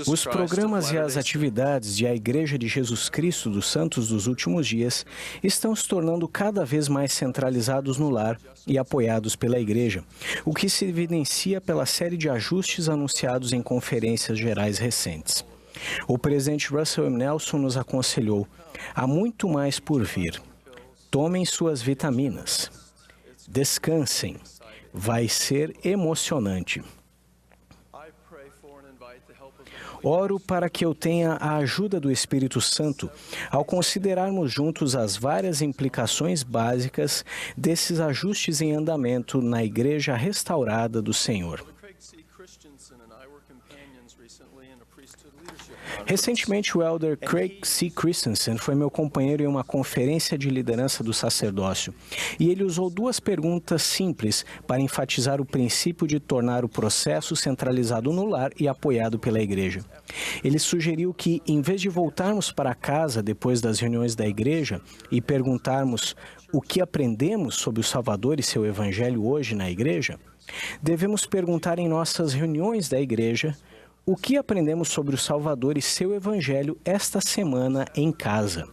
Os programas e as atividades de A Igreja de Jesus Cristo dos Santos dos Últimos Dias estão se tornando cada vez mais centralizados no lar e apoiados pela Igreja, o que se evidencia pela série de ajustes anunciados em conferências gerais recentes. O presidente Russell M. Nelson nos aconselhou: há muito mais por vir. Tomem suas vitaminas. Descansem. Vai ser emocionante. Oro para que eu tenha a ajuda do Espírito Santo ao considerarmos juntos as várias implicações básicas desses ajustes em andamento na Igreja restaurada do Senhor. Recentemente, o elder Craig C. Christensen foi meu companheiro em uma conferência de liderança do sacerdócio, e ele usou duas perguntas simples para enfatizar o princípio de tornar o processo centralizado no lar e apoiado pela Igreja. Ele sugeriu que, em vez de voltarmos para casa depois das reuniões da Igreja e perguntarmos o que aprendemos sobre o Salvador e seu Evangelho hoje na Igreja, devemos perguntar em nossas reuniões da Igreja: o que aprendemos sobre o Salvador e seu Evangelho esta semana em casa?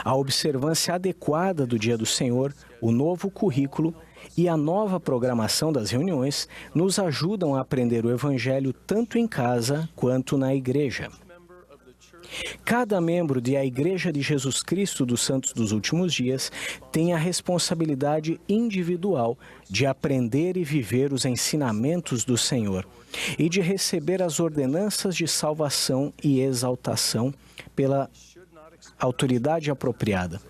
A observância adequada do Dia do Senhor, o novo currículo e a nova programação das reuniões nos ajudam a aprender o Evangelho tanto em casa quanto na igreja. Cada membro de A Igreja de Jesus Cristo dos Santos dos Últimos Dias tem a responsabilidade individual de aprender e viver os ensinamentos do Senhor e de receber as ordenanças de salvação e exaltação pela autoridade apropriada.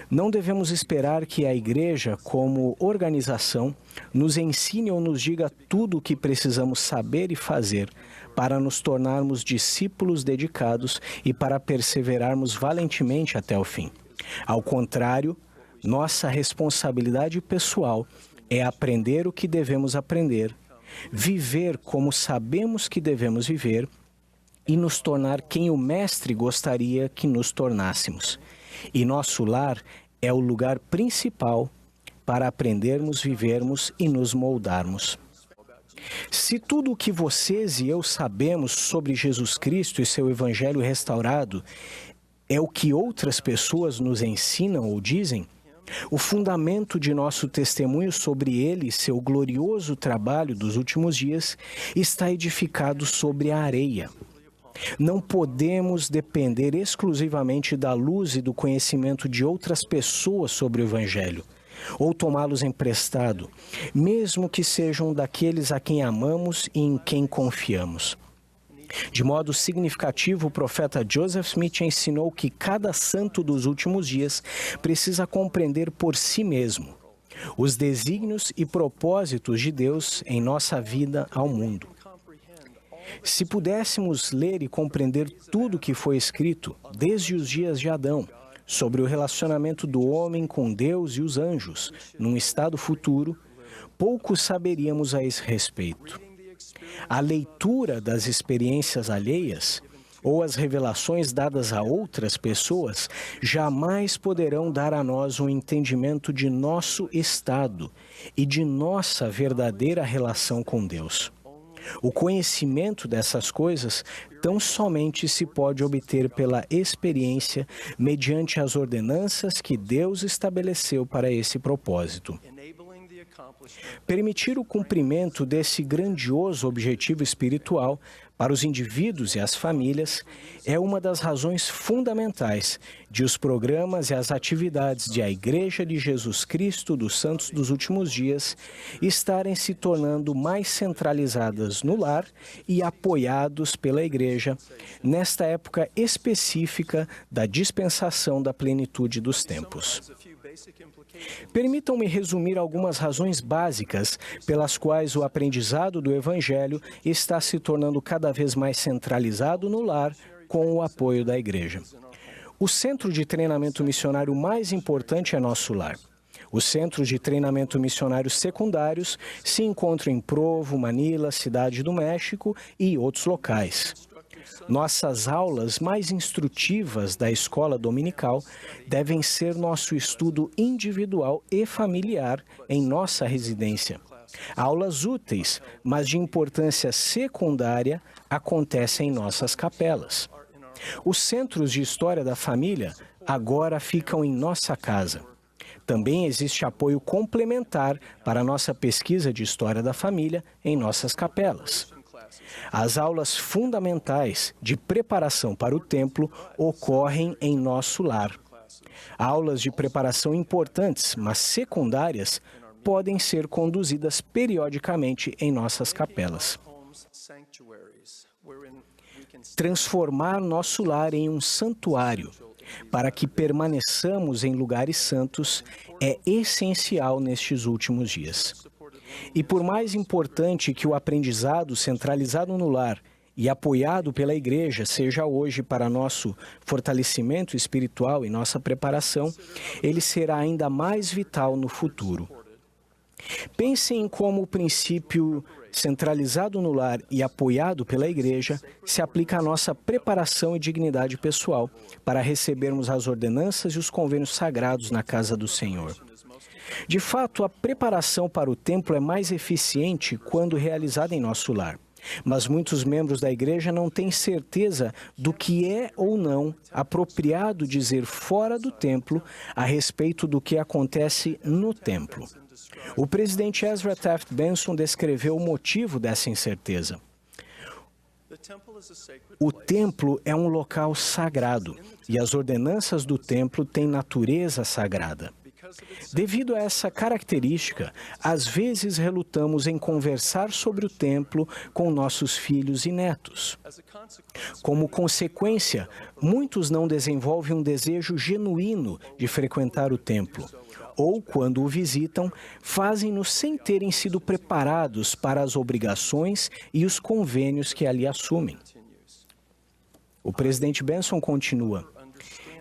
Não devemos esperar que a Igreja, como organização, nos ensine ou nos diga tudo o que precisamos saber e fazer para nos tornarmos discípulos dedicados e para perseverarmos valentemente até o fim. Ao contrário, nossa responsabilidade pessoal é aprender o que devemos aprender, viver como sabemos que devemos viver e nos tornar quem o Mestre gostaria que nos tornássemos. E nosso lar é o lugar principal para aprendermos, vivermos e nos moldarmos. Se tudo o que vocês e eu sabemos sobre Jesus Cristo e seu Evangelho restaurado é o que outras pessoas nos ensinam ou dizem, o fundamento de nosso testemunho sobre ele e seu glorioso trabalho dos últimos dias está edificado sobre a areia. Não podemos depender exclusivamente da luz e do conhecimento de outras pessoas sobre o Evangelho, ou tomá-los emprestado, mesmo que sejam daqueles a quem amamos e em quem confiamos. De modo significativo, o profeta Joseph Smith ensinou que cada santo dos últimos dias precisa compreender por si mesmo os desígnios e propósitos de Deus em nossa vida ao mundo. Se pudéssemos ler e compreender tudo o que foi escrito, desde os dias de Adão, sobre o relacionamento do homem com Deus e os anjos, num estado futuro, pouco saberíamos a esse respeito. A leitura das experiências alheias ou as revelações dadas a outras pessoas jamais poderão dar a nós um entendimento de nosso estado e de nossa verdadeira relação com Deus. O conhecimento dessas coisas tão somente se pode obter pela experiência mediante as ordenanças que Deus estabeleceu para esse propósito. Permitir o cumprimento desse grandioso objetivo espiritual para os indivíduos e as famílias é uma das razões fundamentais de os programas e as atividades de A Igreja de Jesus Cristo dos Santos dos Últimos Dias estarem se tornando mais centralizadas no lar e apoiados pela Igreja nesta época específica da dispensação da plenitude dos tempos. Permitam-me resumir algumas razões básicas pelas quais o aprendizado do Evangelho está se tornando cada vez mais centralizado no lar com o apoio da Igreja. O centro de treinamento missionário mais importante é nosso lar. Os centros de treinamento missionários secundários se encontram em Provo, Manila, Cidade do México e outros locais. Nossas aulas mais instrutivas da escola dominical devem ser nosso estudo individual e familiar em nossa residência. Aulas úteis, mas de importância secundária, acontecem em nossas capelas. Os centros de história da família agora ficam em nossa casa. Também existe apoio complementar para a nossa pesquisa de história da família em nossas capelas. As aulas fundamentais de preparação para o templo ocorrem em nosso lar. Aulas de preparação importantes, mas secundárias, podem ser conduzidas periodicamente em nossas capelas. Transformar nosso lar em um santuário, para que permaneçamos em lugares santos, é essencial nestes últimos dias. E por mais importante que o aprendizado centralizado no lar e apoiado pela Igreja seja hoje para nosso fortalecimento espiritual e nossa preparação, ele será ainda mais vital no futuro. Pensem em como o princípio centralizado no lar e apoiado pela Igreja se aplica à nossa preparação e dignidade pessoal para recebermos as ordenanças e os convênios sagrados na casa do Senhor. De fato, a preparação para o templo é mais eficiente quando realizada em nosso lar. Mas muitos membros da Igreja não têm certeza do que é ou não apropriado dizer fora do templo a respeito do que acontece no templo. O presidente Ezra Taft Benson descreveu o motivo dessa incerteza. O templo é um local sagrado e as ordenanças do templo têm natureza sagrada. Devido a essa característica, às vezes relutamos em conversar sobre o templo com nossos filhos e netos. Como consequência, muitos não desenvolvem um desejo genuíno de frequentar o templo, ou, quando o visitam, fazem-no sem terem sido preparados para as obrigações e os convênios que ali assumem. O presidente Benson continua: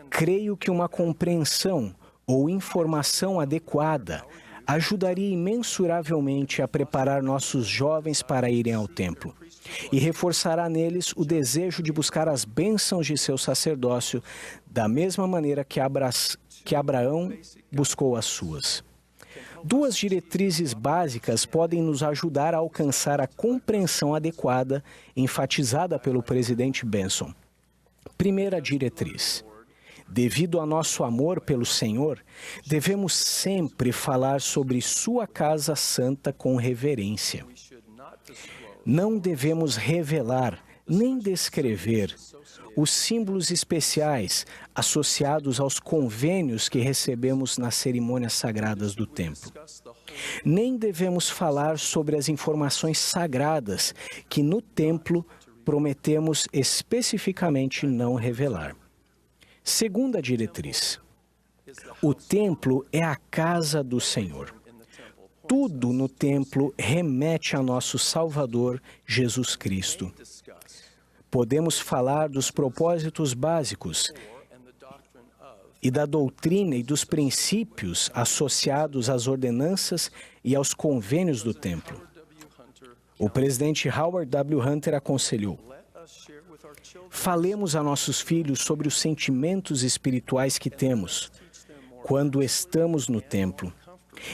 creio que uma compreensão ou informação adequada ajudaria imensuravelmente a preparar nossos jovens para irem ao templo e reforçará neles o desejo de buscar as bênçãos de seu sacerdócio da mesma maneira que Abraão buscou as suas. Duas diretrizes básicas podem nos ajudar a alcançar a compreensão adequada enfatizada pelo presidente Benson. Primeira diretriz: devido ao nosso amor pelo Senhor, devemos sempre falar sobre sua casa santa com reverência. Não devemos revelar nem descrever os símbolos especiais associados aos convênios que recebemos nas cerimônias sagradas do templo. Nem devemos falar sobre as informações sagradas que no templo prometemos especificamente não revelar. Segunda diretriz: o templo é a casa do Senhor. Tudo no templo remete a nosso Salvador, Jesus Cristo. Podemos falar dos propósitos básicos e da doutrina e dos princípios associados às ordenanças e aos convênios do templo. O presidente Howard W. Hunter aconselhou: falemos a nossos filhos sobre os sentimentos espirituais que temos quando estamos no templo.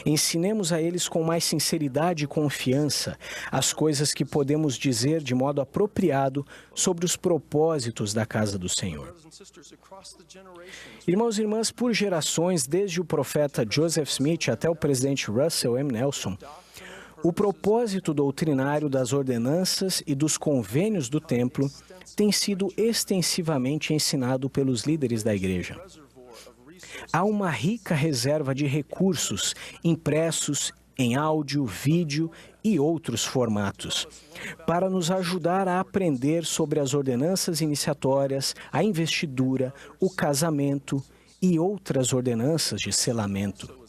Ensinemos a eles com mais sinceridade e confiança as coisas que podemos dizer de modo apropriado sobre os propósitos da casa do Senhor. Irmãos e irmãs, por gerações, desde o profeta Joseph Smith até o presidente Russell M. Nelson, o propósito doutrinário das ordenanças e dos convênios do templo tem sido extensivamente ensinado pelos líderes da Igreja. Há uma rica reserva de recursos impressos em áudio, vídeo e outros formatos para nos ajudar a aprender sobre as ordenanças iniciatórias, a investidura, o casamento e outras ordenanças de selamento.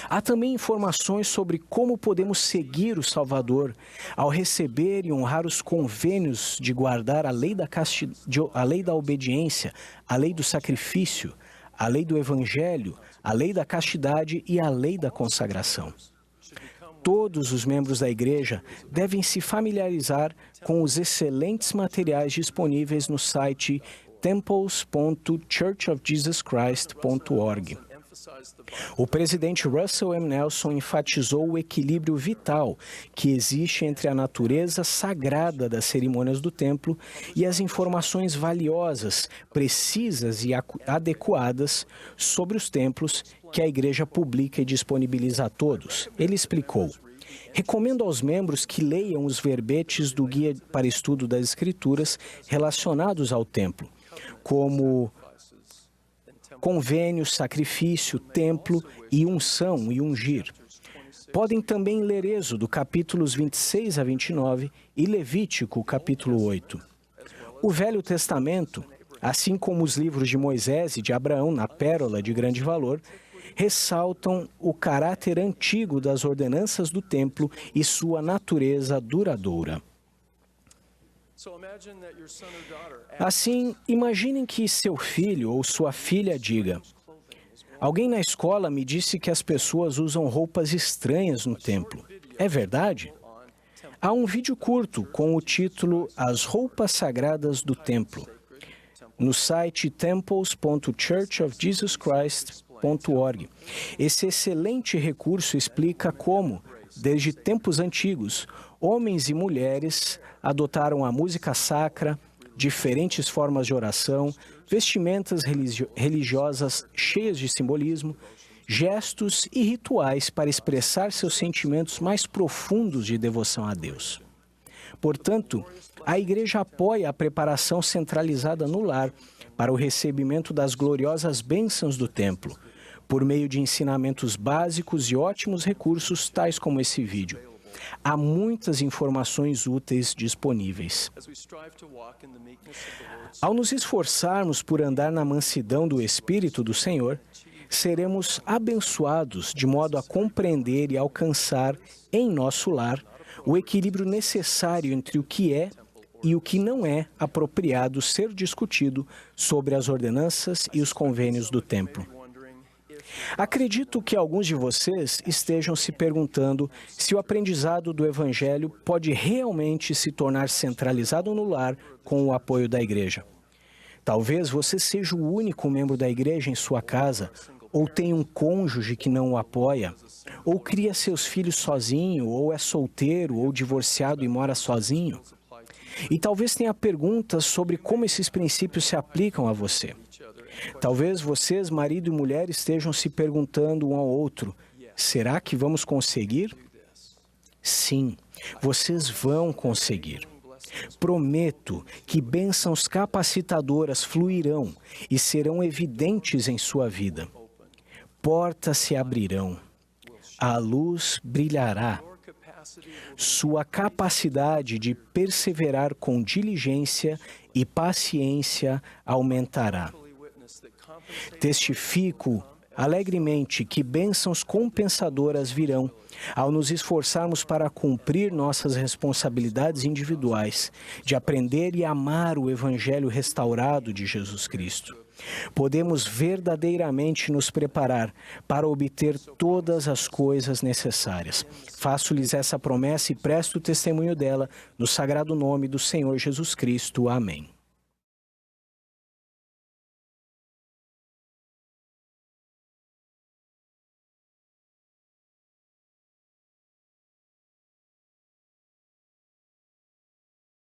Há também informações sobre como podemos seguir o Salvador ao receber e honrar os convênios de guardar a lei da obediência, a lei do sacrifício, a lei do Evangelho, a lei da castidade e a lei da consagração. Todos os membros da Igreja devem se familiarizar com os excelentes materiais disponíveis no site temples.churchofjesuschrist.org. O presidente Russell M. Nelson enfatizou o equilíbrio vital que existe entre a natureza sagrada das cerimônias do templo e as informações valiosas, precisas e adequadas sobre os templos que a igreja publica e disponibiliza a todos. Ele explicou: recomendo aos membros que leiam os verbetes do Guia para Estudo das Escrituras relacionados ao templo, como convênio, sacrifício, templo e unção e ungir. Podem também ler Êxodo, capítulos 26 a 29 e Levítico, capítulo 8. O Velho Testamento, assim como os livros de Moisés e de Abraão, na Pérola de Grande Valor, ressaltam o caráter antigo das ordenanças do templo e sua natureza duradoura. Assim, imaginem que seu filho ou sua filha diga: alguém na escola me disse que as pessoas usam roupas estranhas no templo. É verdade? Há um vídeo curto com o título As Roupas Sagradas do Templo, no site temples.churchofjesuschrist.org. Esse excelente recurso explica como, desde tempos antigos, homens e mulheres adotaram a música sacra, diferentes formas de oração, vestimentas religiosas cheias de simbolismo, gestos e rituais para expressar seus sentimentos mais profundos de devoção a Deus. Portanto, a Igreja apoia a preparação centralizada no lar para o recebimento das gloriosas bênçãos do templo, por meio de ensinamentos básicos e ótimos recursos tais como esse vídeo. Há muitas informações úteis disponíveis. Ao nos esforçarmos por andar na mansidão do Espírito do Senhor, seremos abençoados de modo a compreender e alcançar, em nosso lar, o equilíbrio necessário entre o que é e o que não é apropriado ser discutido sobre as ordenanças e os convênios do templo. Acredito que alguns de vocês estejam se perguntando se o aprendizado do Evangelho pode realmente se tornar centralizado no lar com o apoio da igreja. Talvez você seja o único membro da igreja em sua casa, ou tenha um cônjuge que não o apoia, ou cria seus filhos sozinho, ou é solteiro ou divorciado e mora sozinho. E talvez tenha perguntas sobre como esses princípios se aplicam a você. Talvez vocês, marido e mulher, estejam se perguntando um ao outro: será que vamos conseguir? Sim, vocês vão conseguir. Prometo que bênçãos capacitadoras fluirão e serão evidentes em sua vida. Portas se abrirão, a luz brilhará. Sua capacidade de perseverar com diligência e paciência aumentará. Testifico alegremente que bênçãos compensadoras virão ao nos esforçarmos para cumprir nossas responsabilidades individuais, de aprender e amar o Evangelho restaurado de Jesus Cristo. Podemos verdadeiramente nos preparar para obter todas as coisas necessárias. Faço-lhes essa promessa e presto testemunho dela no sagrado nome do Senhor Jesus Cristo. Amém.